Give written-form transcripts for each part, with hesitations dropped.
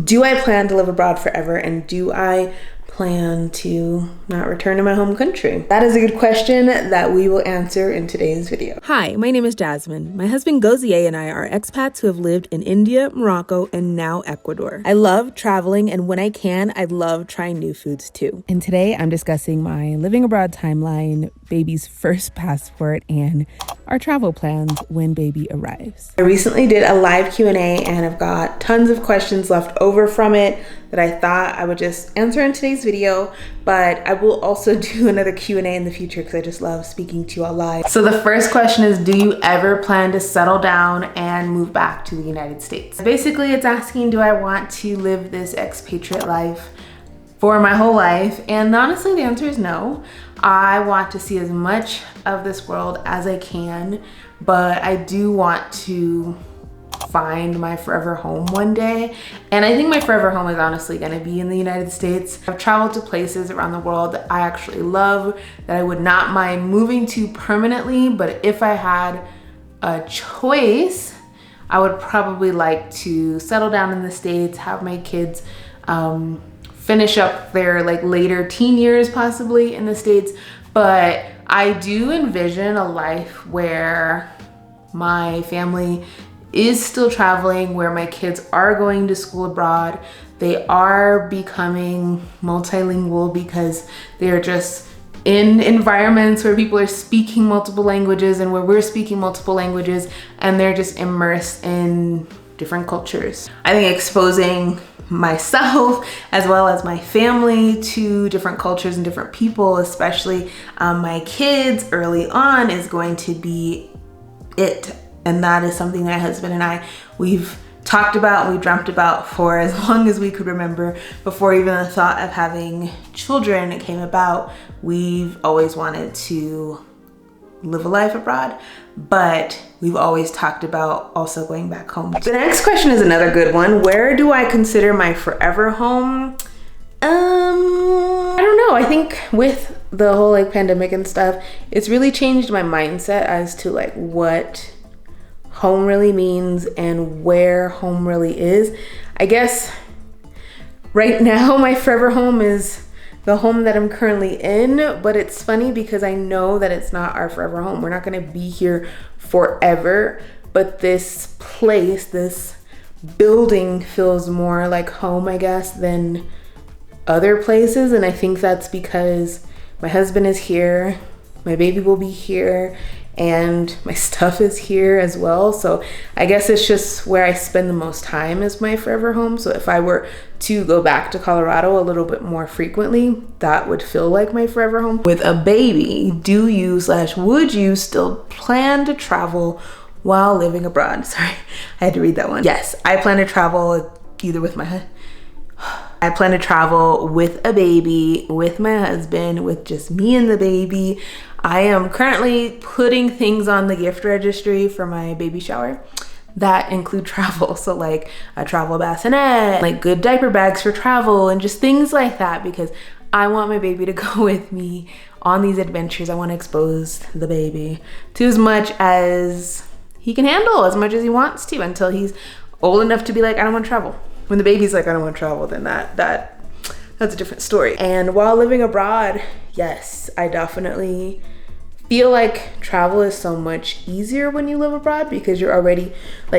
Do I plan to live abroad forever, and do I plan to not return to my home country? That is a good question that we will answer in today's video. Hi, my name is Jasmine. My husband Gauthier and I are expats who have lived in India, Morocco, and now Ecuador. I love traveling, and when I can, I love trying new foods too. And today I'm discussing my living abroad timeline, baby's first passport, and our travel plans when baby arrives. I recently did a live Q&A and I've got tons of questions left over from it that I thought I would just answer in today's video, but I will also do another Q&A in the future because I just love speaking to you all live. So the first question is, do you ever plan to settle down and move back to the United States? Basically, it's asking, do I want to live this expatriate life for my whole life? And honestly, the answer is no. I want to see as much of this world as I can, but I do want to find my forever home one day. And I think my forever home is honestly gonna be in the United States. I've traveled to places around the world that I actually love, that I would not mind moving to permanently, but if I had a choice, I would probably like to settle down in the States, have my kids finish up their later teen years possibly in the States. But I do envision a life where my family is still traveling, where my kids are going to school abroad. They are becoming multilingual because they're just in environments where people are speaking multiple languages and where we're speaking multiple languages, and they're just immersed in different cultures. I think exposing myself as well as my family to different cultures and different people, especially my kids early on, is going to be it. And that is something that my husband and I, we've talked about, we dreamt about for as long as we could remember. Before even the thought of having children came about, we've always wanted to live a life abroad, but we've always talked about also going back home. The next question is another good one. Where do I consider my forever home? I don't know. I think with the whole pandemic and stuff, it's really changed my mindset as to what home really means and where home really is. I guess right now my forever home is the home that I'm currently in, but it's funny because I know that it's not our forever home. We're not gonna be here forever, but this place, this building feels more like home, I guess, than other places. And I think that's because my husband is here, my baby will be here, and my stuff is here as well. So I guess it's just where I spend the most time is my forever home. So if I were to go back to Colorado a little bit more frequently, that would feel like my forever home. With a baby, do you / would you still plan to travel while living abroad? Sorry, I had to read that one. Yes, I plan to travel either with I plan to travel with a baby, with my husband, with just me and the baby. I am currently putting things on the gift registry for my baby shower that include travel. So a travel bassinet, good diaper bags for travel, and just things like that, because I want my baby to go with me on these adventures. I want to expose the baby to as much as he can handle, as much as he wants to, until he's old enough to be I don't want to travel. When the baby's I don't want to travel, then that's a different story. And while living abroad, yes, I definitely feel like travel is so much easier when you live abroad because you're already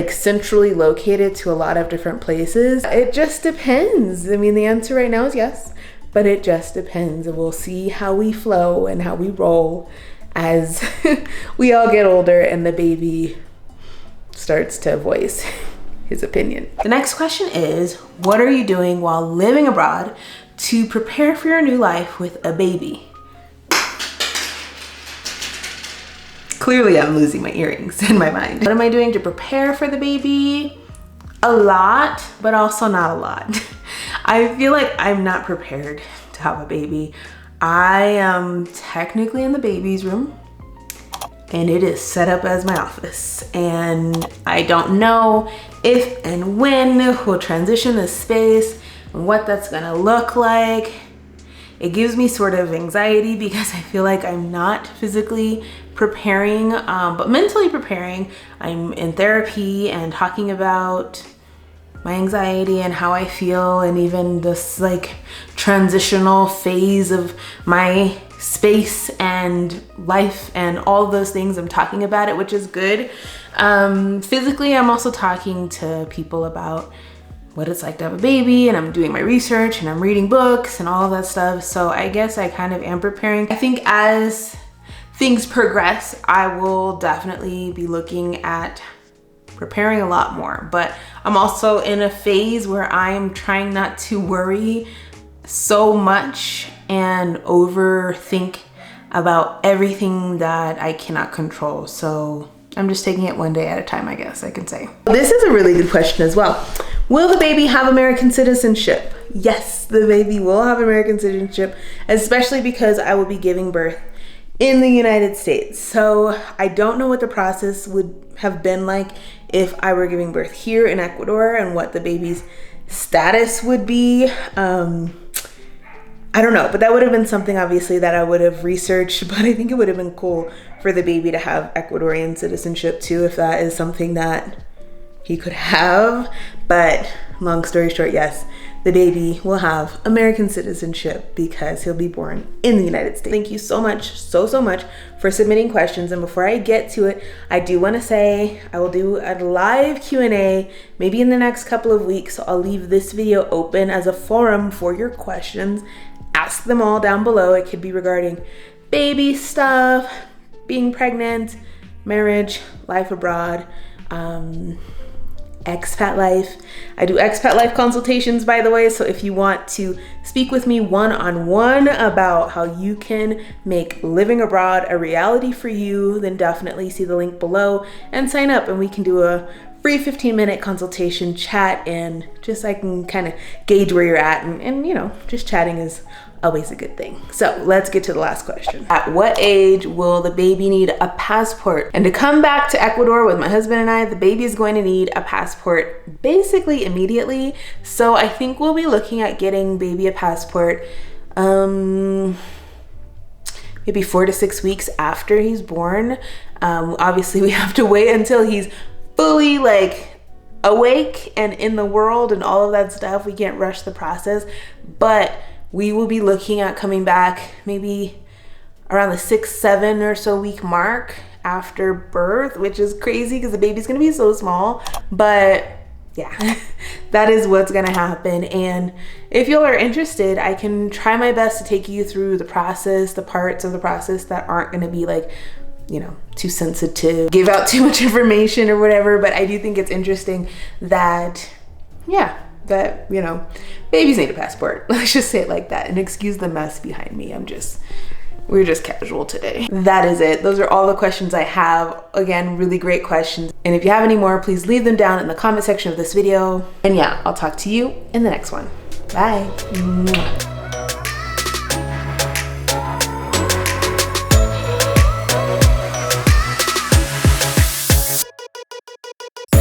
centrally located to a lot of different places. It just depends. I mean, the answer right now is yes, but it just depends. And we'll see how we flow and how we roll as we all get older and the baby starts to voice his opinion. The next question is, what are you doing while living abroad to prepare for your new life with a baby? Clearly I'm losing my earrings in my mind. What am I doing to prepare for the baby? A lot, but also not a lot. I feel like I'm not prepared to have a baby. I am technically in the baby's room, and it is set up as my office. And I don't know if and when we'll transition this space and what that's gonna look like. It gives me sort of anxiety because I feel like I'm not physically preparing, but mentally preparing. I'm in therapy and talking about my anxiety and how I feel, and even this like transitional phase of my space and life and all those things. I'm talking about it, which is good. Physically, I'm also talking to people about what it's like to have a baby, and I'm doing my research and I'm reading books and all of that stuff. So I guess I kind of am preparing. I think as things progress, I will definitely be looking at preparing a lot more, but I'm also in a phase where I'm trying not to worry so much and overthink about everything that I cannot control. So I'm just taking it one day at a time, I guess I can say. This is a really good question as well. Will the baby have American citizenship? Yes, the baby will have American citizenship, especially because I will be giving birth in the United States. So I don't know what the process would have been like if I were giving birth here in Ecuador and what the baby's status would be. I don't know, but that would have been something obviously that I would have researched, but I think it would have been cool for the baby to have Ecuadorian citizenship too, if that is something that he could have. But long story short, yes, the baby will have American citizenship because he'll be born in the United States. Thank you so much, so much for submitting questions. And before I get to it, I do want to say I will do a live Q&A maybe in the next couple of weeks. So I'll leave this video open as a forum for your questions. Ask them all down below. It could be regarding baby stuff, being pregnant, marriage, life abroad, expat life. I do expat life consultations, by the way, so if you want to speak with me one-on-one about how you can make living abroad a reality for you, then definitely see the link below and sign up, and we can do a free 15-minute consultation chat, and just so I can kind of gauge where you're at, and you know, just chatting is always a good thing. So let's get to the last question. At what age will the baby need a passport? And to come back to Ecuador with my husband and I, the baby is going to need a passport basically immediately. So I think we'll be looking at getting baby a passport maybe 4 to 6 weeks after he's born. Obviously we have to wait until he's fully like awake and in the world and all of that stuff. We can't rush the process, but we will be looking at coming back maybe around the 6-7 or so week mark after birth, which is crazy because the baby's gonna be so small. But yeah, that is what's gonna happen. And if y'all are interested, I can try my best to take you through the process, the parts of the process that aren't gonna be like, you know, too sensitive, give out too much information or whatever. But I do think it's interesting that, yeah, that, you know, babies need a passport. Let's just say it like that. And excuse the mess behind me. We're just casual today. That is it. Those are all the questions I have. Again, really great questions. And if you have any more, please leave them down in the comment section of this video. And yeah, I'll talk to you in the next one. Bye. Mwah.